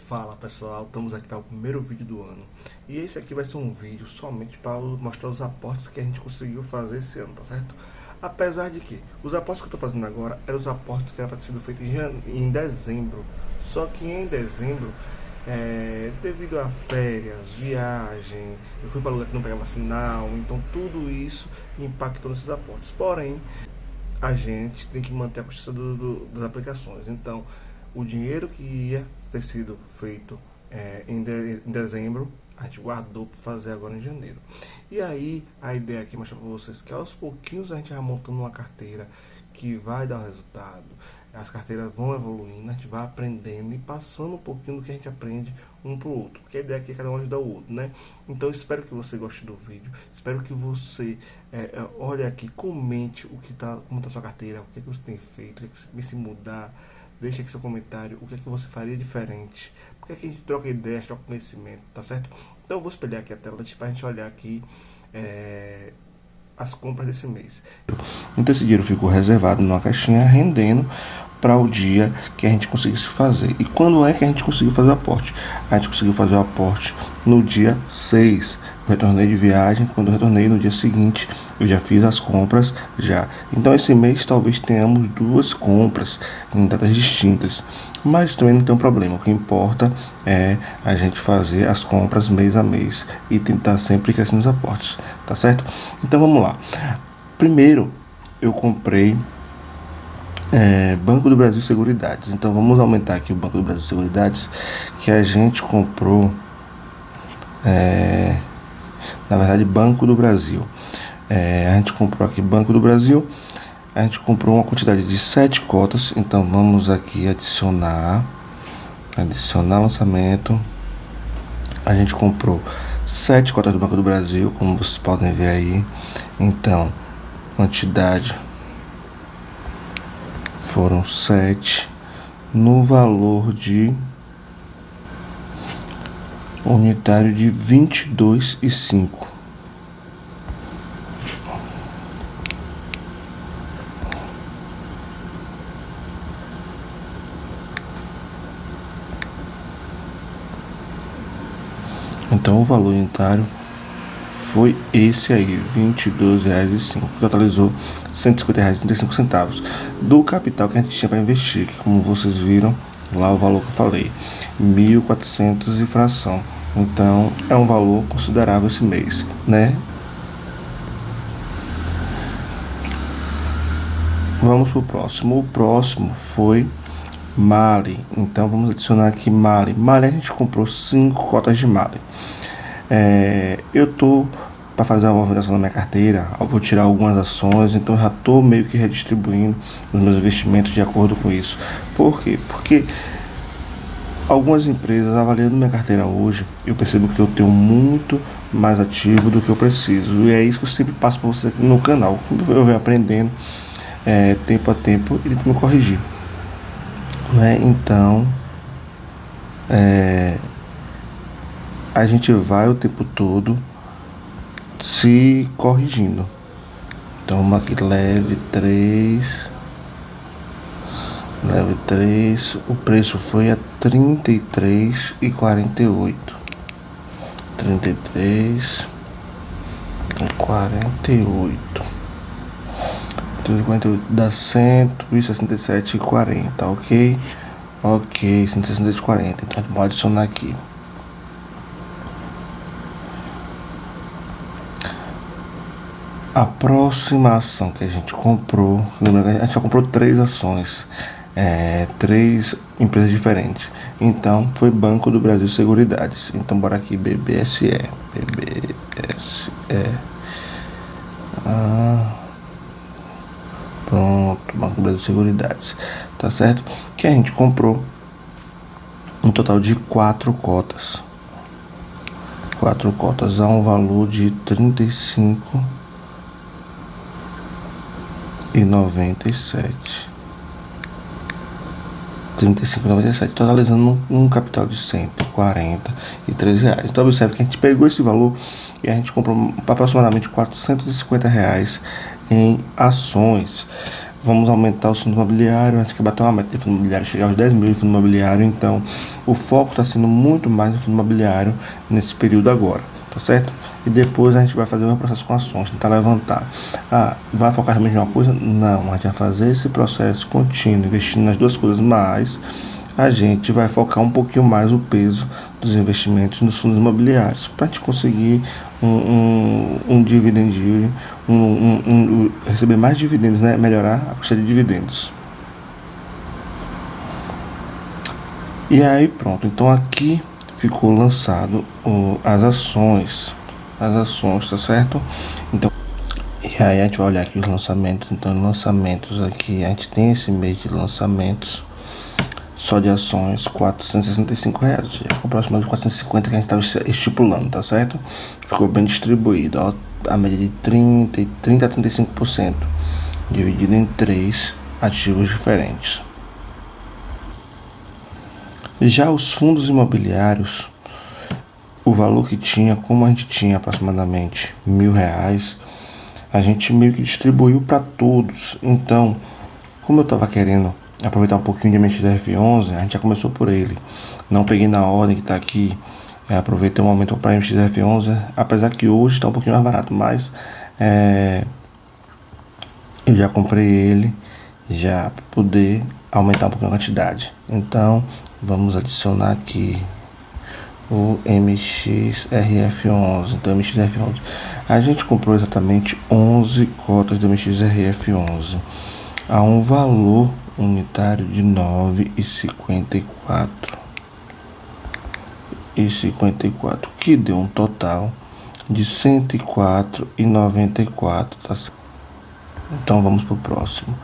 Fala pessoal, estamos aqui para o primeiro vídeo do ano e esse aqui vai ser um vídeo somente para mostrar os aportes que a gente conseguiu fazer esse ano, tá certo? Apesar de que os aportes que eu estou fazendo agora eram os aportes que era para ter sido feito em dezembro, só que em dezembro, devido a férias, viagem, eu fui para lugar que não pegava sinal, então tudo isso impactou nesses aportes. Porém, a gente tem que manter a constância das aplicações. Então, o dinheiro que ia ter sido feito em dezembro, a gente guardou para fazer agora em janeiro. E aí, a ideia aqui é mostrar para vocês que aos pouquinhos a gente vai montando uma carteira que vai dar um resultado. As carteiras vão evoluindo, a gente vai aprendendo e passando um pouquinho do que a gente aprende um para o outro. Porque a ideia aqui é cada um ajudar o outro, né? Então, eu espero que você goste do vídeo. Espero que você olhe aqui, comente como está a sua carteira, o que você tem feito, o que você tem se mudar. Deixa aqui seu comentário, o que você faria diferente, porque aqui a gente troca ideias, troca conhecimento, tá certo? Então eu vou espelhar aqui a tela para a gente olhar aqui as compras desse mês. Então esse dinheiro ficou reservado numa caixinha, rendendo para o dia que a gente conseguisse fazer. E quando é que a gente conseguiu fazer o aporte? A gente conseguiu fazer o aporte no dia 6. Eu retornei de viagem, quando eu retornei no dia seguinte, eu já fiz as compras já. Então esse mês talvez tenhamos duas compras em datas distintas, mas também não tem um problema. O que importa é a gente fazer as compras mês a mês e tentar sempre crescer nos aportes, tá certo? Então vamos lá. Primeiro eu comprei Banco do Brasil Seguridades. Então vamos aumentar aqui o Banco do Brasil Seguridades, que a gente comprou, na verdade, Banco do Brasil. A gente comprou aqui Banco do Brasil. A gente comprou uma quantidade de 7 cotas. Então vamos aqui adicionar lançamento. A gente comprou 7 cotas do Banco do Brasil, como vocês podem ver aí. Então, quantidade foram 7 no valor de unitário de 22,5. Então o valor unitário foi esse aí, R$ 22,05, que totalizou R$ 150,35 do capital que a gente tinha para investir, que, como vocês viram lá, o valor que eu falei, 1.400 e fração. Então é um valor considerável esse mês, né? Vamos pro próximo. O próximo foi Mali. Então vamos adicionar aqui Mali. Mali, a gente comprou 5 cotas de Mali. Eu tô para fazer uma movimentação na minha carteira, eu vou tirar algumas ações, então eu já tô meio que redistribuindo os meus investimentos de acordo com isso. Por quê? Porque algumas empresas, avaliando minha carteira hoje, eu percebo que eu tenho muito mais ativo do que eu preciso, e é isso que eu sempre passo para vocês aqui no canal. Eu venho aprendendo tempo a tempo e tento me corrigir, né? Então a gente vai o tempo todo se corrigindo. Então vamos aqui, leve 3, o preço foi a 33,48. 33,48. 3,48 dá 167,40, ok? Ok, 167,40. Então pode adicionar aqui. A próxima ação que a gente comprou, lembrando que a gente já comprou 3 ações, 3 empresas diferentes. Então foi Banco do Brasil Seguridades. Então bora aqui, BBSE. Pronto, Banco do Brasil Seguridades, tá certo? Que a gente comprou um total de 4 cotas. 4 cotas a um valor de R$ 35,97. 35,97, totalizando um capital de R$ 143 reais. Então observe que a gente pegou esse valor e a gente comprou aproximadamente R$ 450 em ações. vamos aumentar o fundo imobiliário, a gente quer bater uma meta de fundo imobiliário, chegar aos 10 mil de fundo imobiliário, então o foco está sendo muito mais no fundo imobiliário nesse período agora, tá certo? E depois a gente vai fazer um processo com ações, tentar levantar. Vai focar realmente em uma coisa? Não, a gente vai fazer esse processo contínuo, investindo nas duas coisas, mas a gente vai focar um pouquinho mais o peso dos investimentos nos fundos imobiliários, para a gente conseguir um dividend yield, receber mais dividendos, né? Melhorar a quantidade de dividendos. E aí pronto, então aqui ficou lançado as ações, tá certo? Então, e aí a gente vai olhar aqui os lançamentos. Então, lançamentos aqui, a gente tem esse mês de lançamentos só de ações, R$465, já ficou próximo dos 450 que a gente estava estipulando, tá certo? Ficou bem distribuído, ó, a média de 30 a 35%, dividido em 3 ativos diferentes. Já os fundos imobiliários, o valor que tinha, como a gente tinha aproximadamente R$1.000, a gente meio que distribuiu para todos. Então, como eu estava querendo aproveitar um pouquinho de MXRF11, a gente já começou por ele. Não peguei na ordem que está aqui, aproveitei o momento para MXRF11, apesar que hoje está um pouquinho mais barato, mas eu já comprei ele já para poder aumentar um pouquinho a quantidade. Então vamos adicionar aqui o MXRF11. Então MXRF11, a gente comprou exatamente 11 cotas do MXRF11 a um valor unitário de R$9,54, que deu um total de R$104,94, tá certo? Então vamos para o próximo.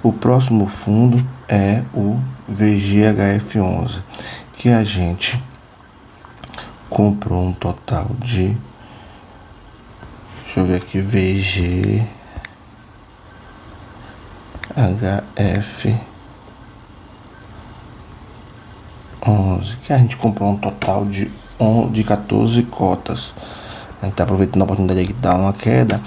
O próximo fundo é o VGHF11, que a gente comprou um total de, deixa eu ver aqui, VGHF11, que a gente comprou um total de 14 cotas. A gente está aproveitando a oportunidade aqui de dar uma queda.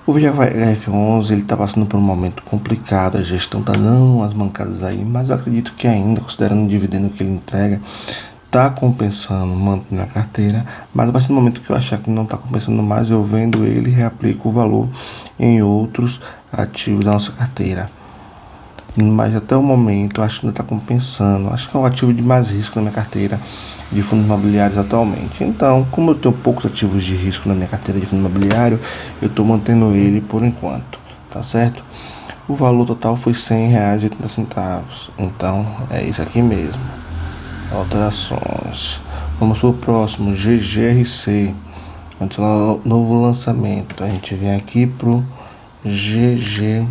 O VGHF11 ele está passando por um momento complicado, a gestão está dando umas mancadas aí, mas eu acredito que ainda, considerando o dividendo que ele entrega, está compensando manter na carteira. Mas a partir do momento que eu achar que não está compensando mais, eu vendo ele e reaplico o valor em outros ativos da nossa carteira. Mas até o momento eu acho que não está compensando. Acho que é um ativo de mais risco na minha carteira de fundos imobiliários atualmente. Então, como eu tenho poucos ativos de risco na minha carteira de fundo imobiliário, eu estou mantendo ele por enquanto, tá certo? O valor total foi R$100,80. Então é isso aqui mesmo. Alterações. Vamos para o próximo, GGRC. Novo lançamento. A gente vem aqui pro GGRC11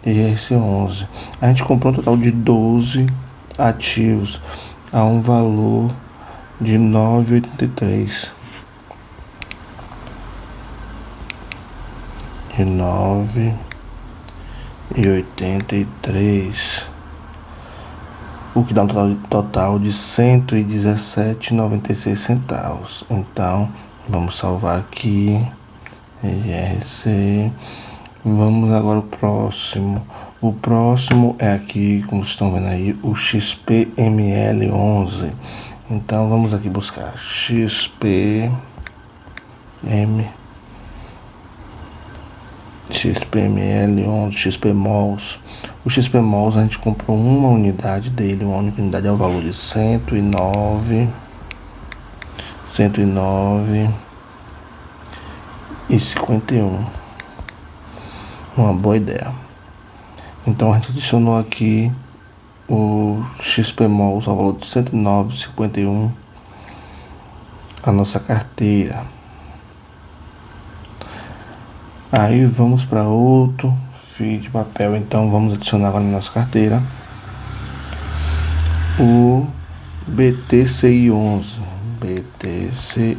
e RC11. A gente comprou um total de 12 ativos a um valor de R$9,83. De R$9,83. O que dá um total de R$117,96. Então vamos salvar aqui. GRC. Vamos agora o próximo. O próximo é aqui, como vocês estão vendo aí, o XPML11. Então vamos aqui buscar XPML11, XPMOLs. O XPMOLs a gente comprou uma unidade dele, uma única unidade ao valor de 109,51. Uma boa ideia. Então a gente adicionou aqui o XPMOLs ao valor de 109,51 a nossa carteira. Aí vamos para outro FII de papel. Então vamos adicionar agora na nossa carteira o BTCI11. BTCI11,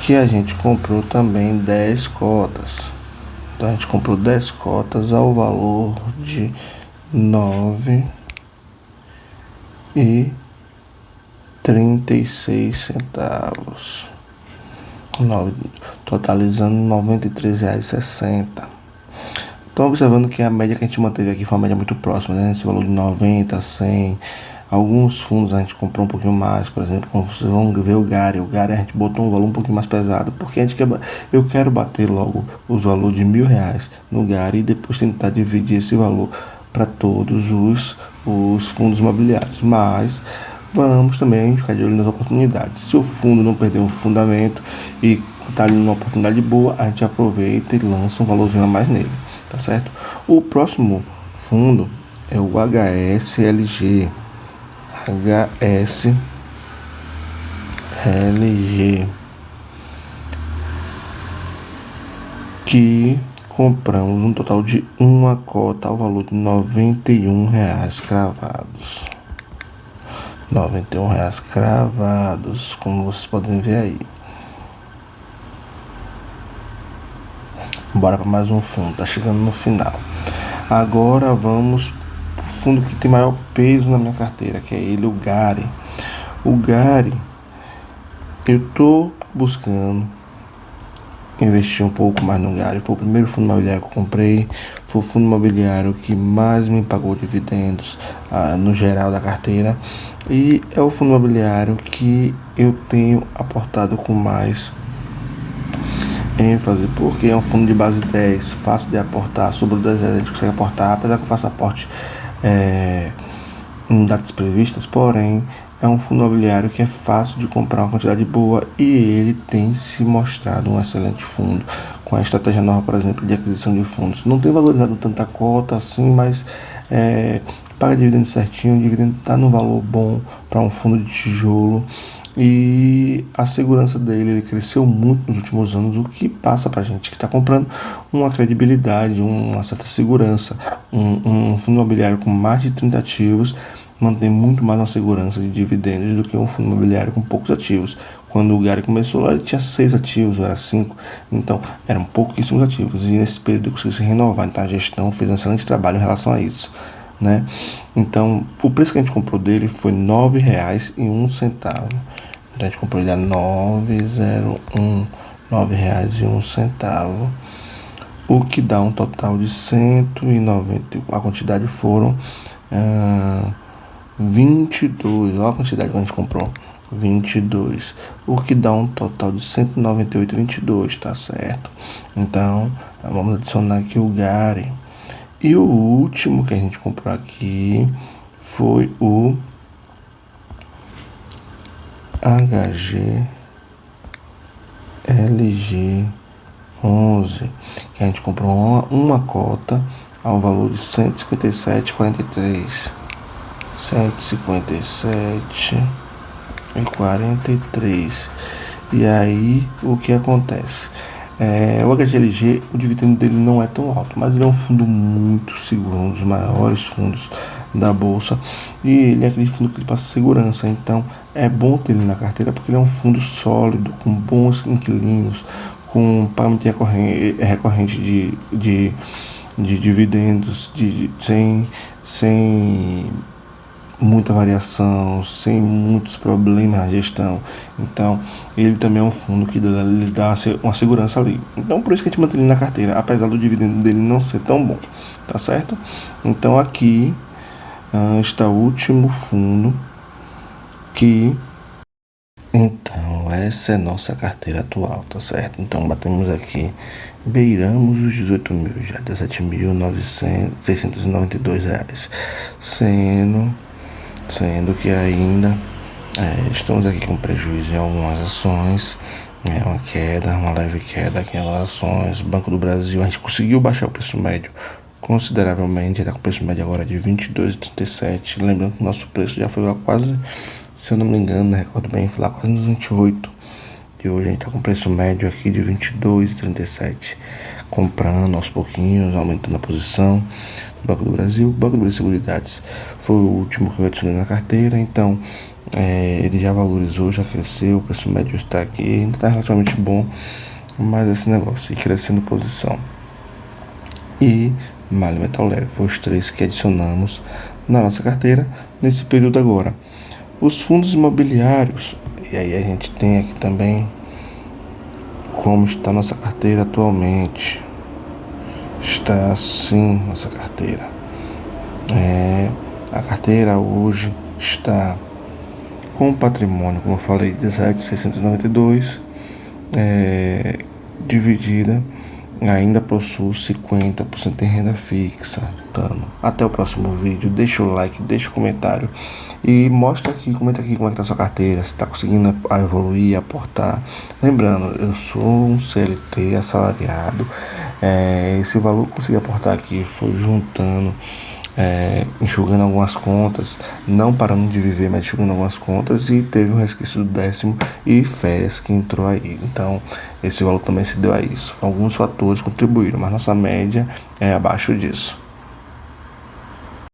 que a gente comprou também 10 cotas. Então a gente comprou 10 cotas ao valor de 36 centavos, totalizando R$ 93,60. Então, observando que a média que a gente manteve aqui foi uma média muito próxima, né? Esse valor de 90, 100. Alguns fundos a gente comprou um pouquinho mais, por exemplo, como vocês vão ver o Gary. O Gary a gente botou um valor um pouquinho mais pesado, porque eu quero bater logo os valores de R$ 1.000 no Gary e depois tentar dividir esse valor para todos os fundos imobiliários. Mas vamos também ficar de olho nas oportunidades. Se o fundo não perder um fundamento e está ali numa oportunidade boa, a gente aproveita e lança um valorzinho a mais nele, tá certo? O próximo fundo é o HSLG. Que compramos um total de uma cota ao valor de R$ 91 cravados. R$ 91 cravados, como vocês podem ver aí. Bora para mais um fundo, tá chegando no final. Agora vamos pro fundo que tem maior peso na minha carteira, que é ele, o Gary. O Gary, eu tô buscando investir um pouco mais no Gary. Foi o primeiro fundo imobiliário que eu comprei, foi o fundo imobiliário que mais me pagou dividendos no geral da carteira, e é o fundo imobiliário que eu tenho aportado com mais ênfase, porque é um fundo de base 10, fácil de aportar. Sobre o 10 a gente consegue aportar, apesar que eu faço aporte em datas previstas, porém é um fundo imobiliário que é fácil de comprar uma quantidade boa, e ele tem se mostrado um excelente fundo, com a estratégia nova, por exemplo, de aquisição de fundos. Não tem valorizado tanta cota assim, mas paga dividendo certinho, o dividendo está no valor bom para um fundo de tijolo, e a segurança dele, ele cresceu muito nos últimos anos, o que passa para a gente que está comprando uma credibilidade, uma certa segurança. Um fundo imobiliário com mais de 30 ativos mantém muito mais uma segurança de dividendos do que um fundo imobiliário com poucos ativos. Quando o Gary começou lá, ele tinha 6 ativos, ou era 5, então eram pouquíssimos ativos, e nesse período ele conseguiu se renovar. Então a gestão fez um excelente trabalho em relação a isso, né? Então o preço que a gente comprou dele foi R$ 9,01. Então a gente comprou ele a 9,01, R$ 9,01, o que dá um total de 190. A quantidade foram 22. Olha a quantidade que a gente comprou, 22, o que dá um total de 198,22, tá certo? Então vamos adicionar aqui o Gary. E o último que a gente comprou aqui foi o HGLG11, que a gente comprou uma cota ao valor de 157,43. 157,43. E aí o que acontece? O HGLG, o dividendo dele não é tão alto, mas ele é um fundo muito seguro, um dos maiores fundos da bolsa, e ele é aquele fundo que passa segurança. Então é bom ter ele na carteira, porque ele é um fundo sólido, com bons inquilinos, com pagamento recorrente de dividendos, sem muita variação, sem muitos problemas na gestão. Então ele também é um fundo que lhe dá uma segurança ali. Então por isso que a gente mantém ele na carteira, apesar do dividendo dele não ser tão bom, tá certo? Então aqui está o último fundo que... Então essa é nossa carteira atual, tá certo? Então batemos aqui, beiramos os 18 mil já, R$17.692, sendo que ainda estamos aqui com prejuízo em algumas ações, uma leve queda aqui em algumas ações. Banco do Brasil, a gente conseguiu baixar o preço médio consideravelmente, está com o preço médio agora de R$22,37, lembrando que o nosso preço já foi lá quase, se eu não me engano, não recordo bem, foi lá quase nos 28, e hoje a gente está com preço médio aqui de R$22,37, comprando aos pouquinhos, aumentando a posição do Banco do Brasil. Banco do Brasil Seguridades foi o último que eu adicionei na carteira, então ele já valorizou, já cresceu, o preço médio está aqui, ainda está relativamente bom, mas esse negócio, ir crescendo posição. E Malha Metal Leve, foi os três que adicionamos na nossa carteira nesse período agora. Os fundos imobiliários, e aí a gente tem aqui também como está nossa carteira atualmente. Está assim nossa carteira. A carteira hoje está com o patrimônio, como eu falei, 17.692, dividida, ainda possui 50% em renda fixa. Até o próximo vídeo, deixa o like, deixa o comentário e comenta aqui como é que tá a sua carteira, se está conseguindo evoluir, aportar. Lembrando, eu sou um CLT assalariado, esse valor que eu consegui aportar aqui foi juntando, enxugando algumas contas, não parando de viver, mas enxugando algumas contas, e teve um resquício do 10º e férias que entrou aí. Então esse valor também se deu a isso. Alguns fatores contribuíram, mas nossa média é abaixo disso.